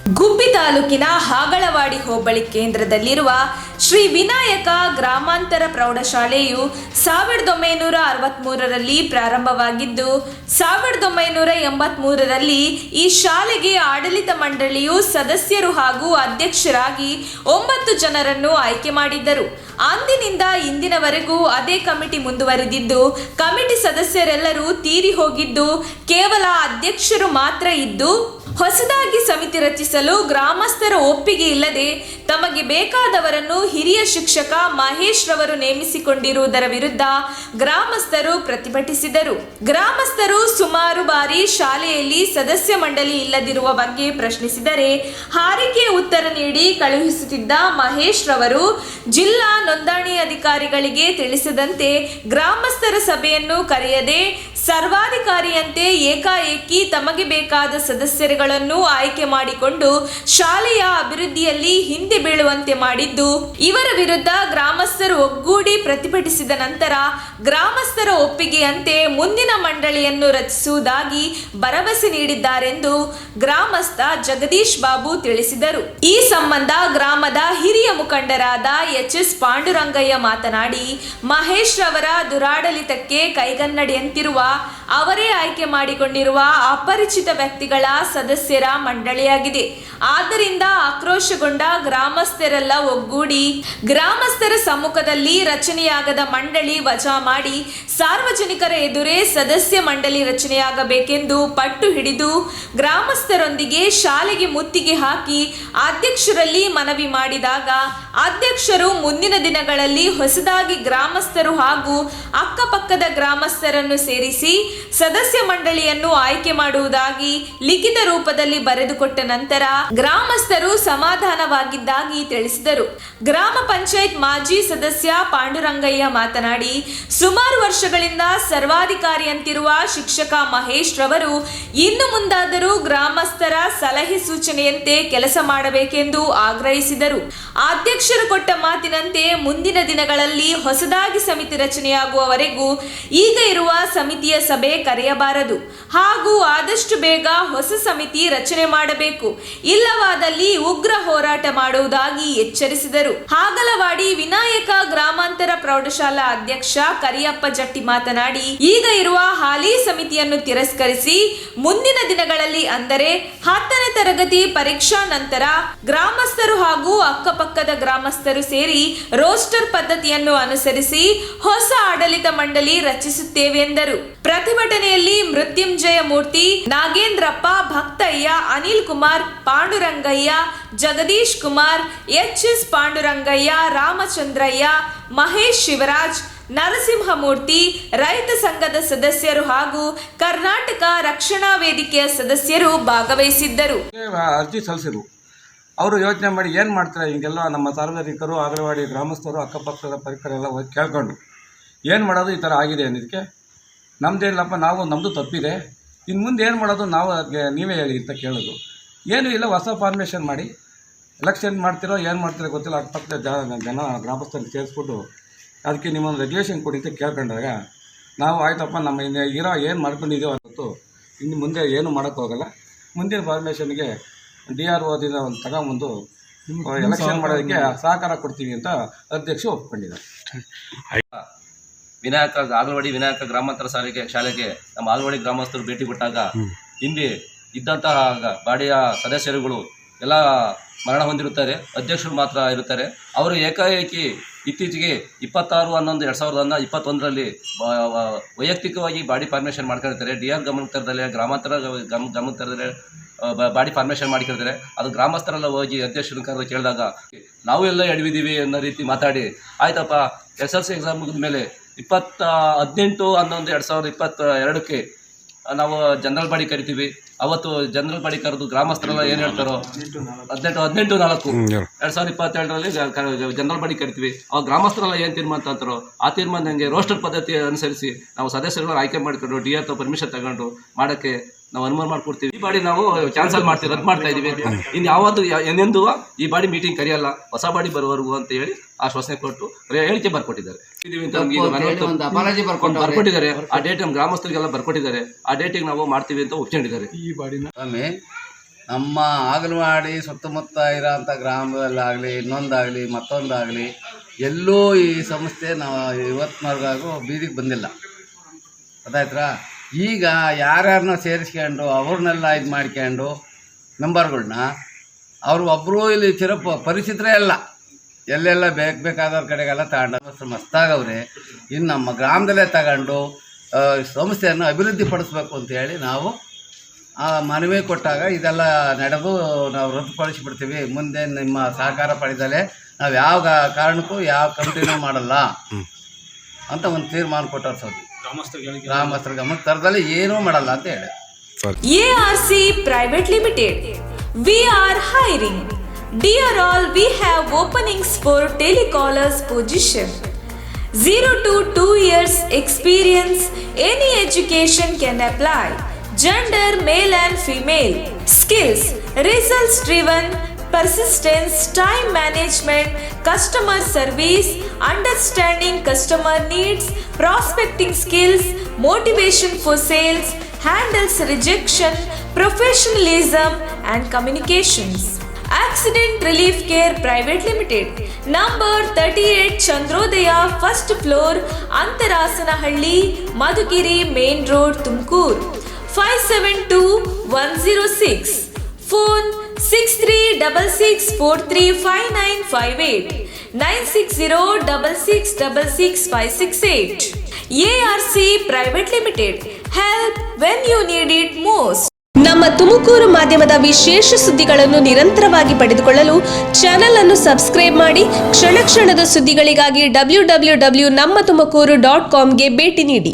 ಗುಬ್ಬಿ ತಾಲೂಕಿನ ಹಾಗಳವಾಡಿ ಹೋಬಳಿ ಕೇಂದ್ರದಲ್ಲಿರುವ ಶ್ರೀ ವಿನಾಯಕ ಗ್ರಾಮಾಂತರ ಪ್ರೌಢಶಾಲೆಯು 1963ರಲ್ಲಿ ಪ್ರಾರಂಭವಾಗಿದ್ದು 1983ರಲ್ಲಿ ಈ ಶಾಲೆಗೆ ಆಡಳಿತ ಮಂಡಳಿಯು ಸದಸ್ಯರು ಹಾಗೂ ಅಧ್ಯಕ್ಷರಾಗಿ 9 ಜನರನ್ನು ಆಯ್ಕೆ ಮಾಡಿದ್ದರು. ಅಂದಿನಿಂದ ಇಂದಿನವರೆಗೂ ಅದೇ ಕಮಿಟಿ ಮುಂದುವರೆದಿದ್ದು, ಕಮಿಟಿ ಸದಸ್ಯರೆಲ್ಲರೂ ತೀರಿ ಹೋಗಿದ್ದು ಕೇವಲ ಅಧ್ಯಕ್ಷರು ಮಾತ್ರ ಇದ್ದು, ಹೊಸದಾಗಿ ಸಮಿತಿ ರಚಿಸಲು ಗ್ರಾಮಸ್ಥರ ಒಪ್ಪಿಗೆ ಇಲ್ಲದೆ ತಮಗೆ ಬೇಕಾದವರನ್ನು ಹಿರಿಯ ಶಿಕ್ಷಕ ಮಹೇಶ್ ರವರು ನೇಮಿಸಿಕೊಂಡಿರುವುದರ ವಿರುದ್ಧ ಗ್ರಾಮಸ್ಥರು ಪ್ರತಿಭಟಿಸಿದರು. ಗ್ರಾಮಸ್ಥರು ಸುಮಾರು ಬಾರಿ ಶಾಲೆಯಲ್ಲಿ ಸದಸ್ಯ ಮಂಡಳಿ ಇಲ್ಲದಿರುವ ಬಗ್ಗೆ ಪ್ರಶ್ನಿಸಿದರೆ ಹಾರಿಕೆ ಉತ್ತರ ನೀಡಿ ಕಳುಹಿಸುತ್ತಿದ್ದ ಮಹೇಶ್ ರವರು ಜಿಲ್ಲಾ ನೋಂದಣಿ ಅಧಿಕಾರಿಗಳಿಗೆ ತಿಳಿಸದಂತೆ ಗ್ರಾಮಸ್ಥರ ಸಭೆಯನ್ನು ಕರೆಯದೆ ಸರ್ವಾಧಿಕಾರಿಯಂತೆ ಏಕಾಏಕಿ ತಮಗೆ ಬೇಕಾದ ಸದಸ್ಯರುಗಳನ್ನು ಆಯ್ಕೆ ಮಾಡಿಕೊಂಡು ಶಾಲೆಯ ಅಭಿವೃದ್ಧಿಯಲ್ಲಿ ಹಿಂದೆ ಬೀಳುವಂತೆ ಮಾಡಿದ್ದು, ಇವರ ವಿರುದ್ಧ ಗ್ರಾಮಸ್ಥರು ಒಗ್ಗೂಡಿ ಪ್ರತಿಭಟಿಸಿದ ನಂತರ ಗ್ರಾಮಸ್ಥರ ಒಪ್ಪಿಗೆಯಂತೆ ಮುಂದಿನ ಮಂಡಳಿಯನ್ನು ರಚಿಸುವುದಾಗಿ ಭರವಸೆ ನೀಡಿದ್ದಾರೆಂದು ಗ್ರಾಮಸ್ಥ ಜಗದೀಶ್ ಬಾಬು ತಿಳಿಸಿದರು. ಈ ಸಂಬಂಧ ಗ್ರಾಮದ ಹಿರಿಯ ಮುಖಂಡರಾದ ಎಚ್.ಎಸ್. ಪಾಂಡುರಂಗಯ್ಯ ಮಾತನಾಡಿ, ಮಹೇಶ್ ರವರ ದುರಾಡಳಿತಕ್ಕೆ ಕೈಗನ್ನಡಿಯಂತಿರುವ ಅವರೇ ಆಯ್ಕೆ ಮಾಡಿಕೊಂಡಿರುವ ಅಪರಿಚಿತ ವ್ಯಕ್ತಿಗಳ ಸದಸ್ಯರ ಮಂಡಳಿಯಾಗಿದೆ. ಆದ್ದರಿಂದ ಆಕ್ರೋಶಗೊಂಡ ಗ್ರಾಮಸ್ಥರೆಲ್ಲ ಒಗ್ಗೂಡಿ ಗ್ರಾಮಸ್ಥರ ಸಮ್ಮುಖದಲ್ಲಿ ರಚನೆಯಾಗದ ಮಂಡಳಿ ವಜಾ ಮಾಡಿ ಸಾರ್ವಜನಿಕರ ಎದುರೇ ಸದಸ್ಯ ಮಂಡಳಿ ರಚನೆಯಾಗಬೇಕೆಂದು ಪಟ್ಟು ಹಿಡಿದು ಗ್ರಾಮಸ್ಥರೊಂದಿಗೆ ಶಾಲೆಗೆ ಮುತ್ತಿಗೆ ಹಾಕಿ ಅಧ್ಯಕ್ಷರಲ್ಲಿ ಮನವಿ ಮಾಡಿದಾಗ ಅಧ್ಯಕ್ಷರು ಮುಂದಿನ ದಿನಗಳಲ್ಲಿ ಹೊಸದಾಗಿ ಗ್ರಾಮಸ್ಥರು ಹಾಗೂ ಅಕ್ಕಪಕ್ಕದ ಗ್ರಾಮಸ್ಥರನ್ನು ಸೇರಿಸಿ ಸದಸ್ಯ ಮಂಡಳಿಯನ್ನು ಆಯ್ಕೆ ಮಾಡುವುದಾಗಿ ಲಿಖಿತ ರೂಪದಲ್ಲಿ ಬರೆದುಕೊಟ್ಟ ನಂತರ ಗ್ರಾಮಸ್ಥರು ಸಮಾಧಾನವಾಗಿದ್ದಾಗಿ ತಿಳಿಸಿದರು. ಗ್ರಾಮ ಪಂಚಾಯತ್ ಮಾಜಿ ಸದಸ್ಯ ಪಾಂಡುರಂಗಯ್ಯ ಮಾತನಾಡಿ, ಸುಮಾರು ವರ್ಷಗಳಿಂದ ಸರ್ವಾಧಿಕಾರಿಯಂತಿರುವ ಶಿಕ್ಷಕ ಮಹೇಶ್ ರವರು ಇನ್ನು ಮುಂದಾದರೂ ಗ್ರಾಮಸ್ಥರ ಸಲಹೆ ಸೂಚನೆಯಂತೆ ಕೆಲಸ ಮಾಡಬೇಕೆಂದು ಆಗ್ರಹಿಸಿದರು. ಅಧ್ಯಕ್ಷರು ಕೊಟ್ಟ ಮಾತಿನಂತೆ ಮುಂದಿನ ದಿನಗಳಲ್ಲಿ ಹೊಸದಾಗಿ ಸಮಿತಿ ರಚನೆಯಾಗುವವರೆಗೂ ಈಗ ಇರುವ ಸಮಿತಿಯ ಸಭೆ ಕರೆಯಬಾರದು ಹಾಗೂ ಆದಷ್ಟು ಬೇಗ ಹೊಸ ಸಮಿತಿ ರಚನೆ ಮಾಡಬೇಕು, ಇಲ್ಲವಾದಲ್ಲಿ ಉಗ್ರ ಹೋರಾಟ ಮಾಡುವುದಾಗಿ ಎಚ್ಚರಿಸಿದರು. ಹಾಗಲವಾಡಿ ವಿನಾಯಕ ಗ್ರಾಮಾಂತರ ಪ್ರೌಢಶಾಲಾ ಅಧ್ಯಕ್ಷ ಕರಿಯಪ್ಪ ಜಟ್ಟಿ ಮಾತನಾಡಿ, ಈಗ ಇರುವ ಹಾಲಿ ಸಮಿತಿಯನ್ನು ತಿರಸ್ಕರಿಸಿ ಮುಂದಿನ ದಿನಗಳಲ್ಲಿ ಅಂದರೆ 10ನೇ ತರಗತಿ ಪರೀಕ್ಷಾ ನಂತರ ಗ್ರಾಮಸ್ಥರು ಹಾಗೂ ಅಕ್ಕಪಕ್ಕದ ಗ್ರಾಮಸ್ಥರು ಸೇರಿ ರೋಸ್ಟರ್ ಪದ್ಧತಿಯನ್ನು ಅನುಸರಿಸಿ ಹೊಸ ಆಡಳಿತ ಮಂಡಳಿ ರಚಿಸುತ್ತೇವೆ ಎಂದರು. ಪ್ರತಿಭಟನೆಯಲ್ಲಿ ಮೃತ್ಯುಂಜಯ ಮೂರ್ತಿ, ನಾಗೇಂದ್ರಪ್ಪ, ಭಕ್ತಯ್ಯ, ಅನಿಲ್ ಕುಮಾರ್, ಪಾಂಡುರಂಗಯ್ಯ, ಜಗದೀಶ್ ಕುಮಾರ್, ಎಚ್.ಎಸ್. ಪಾಂಡುರಂಗಯ್ಯ, ರಾಮಚಂದ್ರಯ್ಯ, ಮಹೇಶ್ ಶಿವರಾಜ್, ನರಸಿಂಹಮೂರ್ತಿ, ರೈತ ಸಂಘದ ಸದಸ್ಯರು ಹಾಗೂ ಕರ್ನಾಟಕ ರಕ್ಷಣಾ ವೇದಿಕೆಯ ಸದಸ್ಯರು ಭಾಗವಹಿಸಿದ್ದರು. ಅರ್ಜಿ ಸಲ್ಲಿಸಿದ್ರು. ಅವರು ಯೋಚನೆ ಮಾಡಿ ಏನು ಮಾಡ್ತಾರೆ, ಹಿಂಗೆಲ್ಲ ನಮ್ಮ ಸಾರ್ವಜನಿಕರು ಹಾಗಳವಾಡಿ ಗ್ರಾಮಸ್ಥರು ಅಕ್ಕಪಕ್ಕದ ಪರಿಕರೆಲ್ಲ ಕೇಳ್ಕೊಂಡು ಏನು ಮಾಡೋದು, ಈ ಥರ ಆಗಿದೆ ಅನ್ನೋದಕ್ಕೆ ನಮ್ಮದೇನಿಲ್ಲಪ್ಪ, ನಮ್ಮದು ತಪ್ಪಿದೆ, ಇನ್ನು ಮುಂದೆ ಏನು ಮಾಡೋದು ನಾವು ಅದಕ್ಕೆ ನೀವೇ ಹೇಳಿ ಅಂತ ಕೇಳೋದು. ಏನೂ ಇಲ್ಲ, ಹೊಸ ಫಾರ್ಮೇಷನ್ ಮಾಡಿ ಎಲೆಕ್ಷನ್ ಮಾಡ್ತಿರೋ ಏನು ಮಾಡ್ತಿರೋ ಗೊತ್ತಿಲ್ಲ, ಅಕ್ಕಪಕ್ಕದ ಜನ ಗ್ರಾಮಸ್ಥರಿಗೆ ಸೇರಿಸ್ಬಿಟ್ಟು ಅದಕ್ಕೆ ನಿಮ್ಮೊಂದು ರೆಗ್ಯುಲೇಷನ್ ಕೊಡಿ ಅಂತ ಕೇಳ್ಕೊಂಡಾಗ ನಾವು ಆಯ್ತಪ್ಪ, ನಮ್ಮ ಇರೋ ಏನು ಮಾಡ್ಕೊಂಡಿದ್ದೀವೋ ಅನ್ನೋದು ಇನ್ನು ಮುಂದೆ ಏನು ಮಾಡೋಕ್ಕೋಗಲ್ಲ, ಮುಂದಿನ ಫಾರ್ಮೇಷನ್ಗೆ DRO ದಿಂದ ಒಂದು ತಗೊಂಬಂದು ಎಲೆಕ್ಷನ್ ಮಾಡೋದಕ್ಕೆ ಸಹಕಾರ ಕೊಡ್ತೀವಿ ಅಂತ ಅಧ್ಯಕ್ಷ ಒಪ್ಕೊಂಡಿದ್ದಾರೆ. ಹಾಗಳವಾಡಿ ವಿನಾಯಕ ಗ್ರಾಮಾಂತರ ಶಾಲೆಗೆ ನಮ್ಮ ಹಾಗಳವಾಡಿ ಗ್ರಾಮಸ್ಥರು ಭೇಟಿ ಕೊಟ್ಟಾಗ ಹಿಂದೆ ಇದ್ದಂತಹ ಬಾಡಿಯ ಸದಸ್ಯರುಗಳು ಎಲ್ಲ ಮರಣ ಹೊಂದಿರುತ್ತಾರೆ, ಅಧ್ಯಕ್ಷರು ಮಾತ್ರ ಇರುತ್ತಾರೆ. ಅವರು ಏಕಾಏಕಿ ಇತ್ತೀಚೆಗೆ 26/11/2021ರಲ್ಲಿ ವೈಯಕ್ತಿಕವಾಗಿ ಬಾಡಿ ಫಾರ್ಮೇಷನ್ ಮಾಡ್ಕೊಂಡಿರ್ತಾರೆ. DR ಗಮನಕ್ಕೆ ತರದಲ್ಲೇ ಗ್ರಾಮಾಂತರ ಗಮನಕ್ಕೆ ತರದಲ್ಲೇ ಬಾಡಿ ಫಾರ್ಮೇಷನ್ ಮಾಡಿಕೊಂಡಿರ್ತಾರೆ. ಅದು ಗ್ರಾಮಸ್ಥರೆಲ್ಲ ಹೋಗಿ ಅಧ್ಯಕ್ಷರನ್ನ ಕರೆದು ಕೇಳಿದಾಗ ನಾವು ಎಲ್ಲ ಎಡವಿದ್ದೀವಿ ಅನ್ನೋ ರೀತಿ ಮಾತಾಡಿ, ಆಯ್ತಪ್ಪ SSLC ಎಕ್ಸಾಮ್ ಮುಗಿದ ಮೇಲೆ 18/11/2022ಕ್ಕೆ ನಾವು ಜನರಲ್ ಬಾಡಿ ಕರಿತೀವಿ. ಅವತ್ತು ಜನರಲ್ ಬಾಡಿ ಕರೆದು ಗ್ರಾಮಸ್ಥರೆಲ್ಲ ಏನು ಹೇಳ್ತಾರೋ 18/4/2022ರಲ್ಲಿ ಜನರಲ್ ಬಾಡಿ ಕರಿತೀವಿ. ಅವಾಗ ಗ್ರಾಮಸ್ಥರೆಲ್ಲ ಏನು ತೀರ್ಮಾನ ಅಂತಾರೋ ಆ ತೀರ್ಮಾನದಂಗೆ ರೋಸ್ಟರ್ ಪದ್ಧತಿ ಅನುಸರಿಸಿ ನಾವು ಸದಸ್ಯರುಗಳು ಆಯ್ಕೆ ಮಾಡಿಕೊಂಡು DR ಪರ್ಮಿಷನ್ ತಗೊಂಡು ಮಾಡೋಕ್ಕೆ ನಾವು ಅನುಮಾನ ಮಾಡ್ಕೊಡ್ತೀವಿ. ಈ ಬಾಡಿ ನಾವು ಕ್ಯಾನ್ಸಲ್ ಮಾಡ್ತೀವಿ, ರದ್ದು ಮಾಡ್ತಾ ಇದೀವಿ. ಇನ್ನು ಯಾವತ್ತು ಎಂದೆಂದೂ ಈ ಬಾಡಿ ಮೀಟಿಂಗ್ ಕರೆಯಲ್ಲ, ಹೊಸ ಬಾಡಿ ಬರುವವರೆಗೂ ಅಂತ ಹೇಳಿ ಆಶ್ವಾಸನೆ ಕೊಟ್ಟು ಹೇಳಿಕೆ ಬರ್ಕೊಟ್ಟಿದ್ದಾರೆ. ಬರ್ಕೊಟ್ಟಿದ್ದಾರೆ. ಆ ಡೇಟ್ ನಮ್ಮ ಗ್ರಾಮಸ್ಥರಿಗೆಲ್ಲ ಬರ್ಕೊಟ್ಟಿದ್ದಾರೆ. ಆ ಡೇಟಿಗೆ ನಾವು ಮಾಡ್ತೀವಿ ಅಂತ ಒಪ್ಕೊಂಡಿದ್ದಾರೆ. ಈ ಬಾಡಿನ ನಮ್ಮ ಆಗಲವಾಡಿ ಸುತ್ತಮುತ್ತ ಇರೋಂಥ ಗ್ರಾಮದಲ್ಲಾಗಲಿ ಇನ್ನೊಂದಾಗಲಿ ಮತ್ತೊಂದಾಗಲಿ ಎಲ್ಲೂ ಈ ಸಂಸ್ಥೆ ನಾವು ಇವತ್ತಿನವರೆಗೂ ಬೀದಿಗೆ ಬಂದಿಲ್ಲ. ಗೊತ್ತಾಯ್ತಾ? ಈಗ ಯಾರ್ಯಾರನ್ನ ಸೇರಿಸ್ಕೊಂಡು ಅವ್ರನ್ನೆಲ್ಲ ಇದು ಮಾಡ್ಕೊಂಡು ಮೆಂಬರ್ಗಳ್ನ ಅವರು ಒಬ್ಬರು ಇಲ್ಲಿ ಪರಿಚಿತರೇ ಅಲ್ಲ, ಎಲ್ಲೆಲ್ಲ ಬೇಕಾದವ್ರ ಕಡೆಗೆಲ್ಲ ತಗೊಂಡು ಮಸ್ತಾಗವ್ರೆ. ಇನ್ನು ನಮ್ಮ ಗ್ರಾಮದಲ್ಲೇ ತಗೊಂಡು ಸಂಸ್ಥೆಯನ್ನು ಅಭಿವೃದ್ಧಿ ಪಡಿಸ್ಬೇಕು ಅಂತೇಳಿ ನಾವು ಮನವಿ ಕೊಟ್ಟಾಗ ಇದೆಲ್ಲ ನಡೆದು ನಾವು ರದ್ದುಪಡಿಸಿಬಿಡ್ತೀವಿ, ಮುಂದೆ ನಿಮ್ಮ ಸಹಕಾರ ಪಡೆದಲೇ ನಾವು ಯಾವ ಕಾರಣಕ್ಕೂ ಯಾವ ಕಮಿಟಿನೂ ಮಾಡಲ್ಲ ಅಂತ ಒಂದು ತೀರ್ಮಾನ ಕೊಟ್ಟರು ಸರ್. ಗ್ರಾಮಸ್ಥರ ಗಮನಕ್ಕೆ ತರದಲ್ಲಿ ಏನೂ ಮಾಡಲ್ಲ ಅಂತ ಹೇಳಿ. ARC Private Limited. We are hiring. Dear all, we have openings for telecallers position. 0 to 2 years experience. Any education can apply. Gender male and female. Skills: results driven, persistence, time management, customer service, understanding customer needs, prospecting skills, motivation for sales, handles rejection, professionalism and communications. Accident Relief Care Private Limited. Number 38 Chandrodaya, first floor, Antarasanahalli, Madhugiri Main Road, Tumkur. 572106. Phone 6366435958 96066666568. ARC Private Limited. Help when you need it most. ನಮ್ಮ ತುಮಕೂರು ಮಾಧ್ಯಮದ ವಿಶೇಷ ಸುದ್ದಿಗಳನ್ನು ನಿರಂತರವಾಗಿ ಪಡೆದುಕೊಳ್ಳಲು channel ಅನ್ನು subscribe ಮಾಡಿ. ಕ್ಷಣ ಕ್ಷಣದ ಸುದ್ದಿಗಳಿಗಾಗಿ www.nammathumakuru.com ಗೆ ಭೇಟಿ ನೀಡಿ.